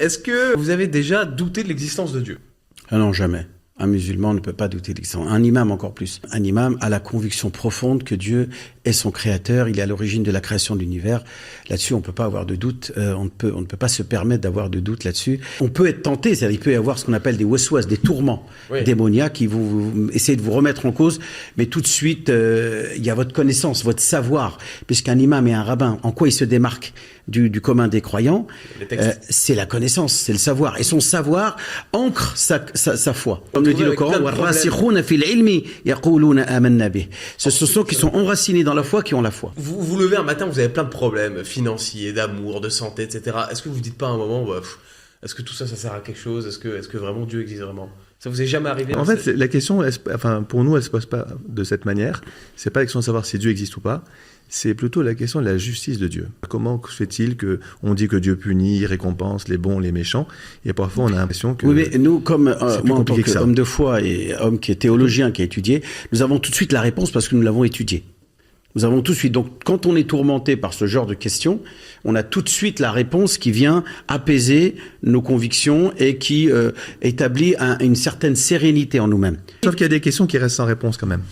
Est-ce que vous avez déjà douté de l'existence de Dieu? Ah non, jamais. Un musulman ne peut pas douter de l'existence. Un imam encore plus. Un imam a la conviction profonde que Dieu est son créateur, il est à l'origine de la création de l'univers. Là-dessus, on ne peut pas avoir de doute, on ne peut pas se permettre d'avoir de doute là-dessus. On peut être tenté, c'est-à-dire il peut y avoir ce qu'on appelle des waswas, des tourments démoniaques qui vont essayer de vous remettre en cause, mais tout de suite, il y a votre connaissance, votre savoir, puisqu'un imam et un rabbin, en quoi ils se démarquent du commun des croyants, c'est la connaissance, c'est le savoir. Et son savoir ancre sa foi. Comme le dit le Coran, ce sont ceux qui sont enracinés dans la foi qui ont la foi. Vous vous levez un matin, vous avez plein de problèmes financiers, d'amour, de santé, etc. Est-ce que vous ne dites pas à un moment, est-ce que tout ça, ça sert à quelque chose? Est-ce que vraiment Dieu existe vraiment? Ça vous est jamais arrivé? En fait, la question, pour nous, elle se pose pas de cette manière. C'est pas la question de savoir si Dieu existe ou pas. C'est plutôt la question de la justice de Dieu. Comment se fait-il qu'on dit que Dieu punit, récompense les bons, les méchants, et parfois on a l'impression que... Oui, mais nous, comme moi en tant que qu'homme de foi et homme qui est théologien, qui a étudié, nous avons tout de suite la réponse parce que nous l'avons étudié. Nous avons tout de suite. Donc, quand on est tourmenté par ce genre de questions, on a tout de suite la réponse qui vient apaiser nos convictions et qui établit une certaine sérénité en nous-mêmes. Sauf qu'il y a des questions qui restent sans réponse quand même.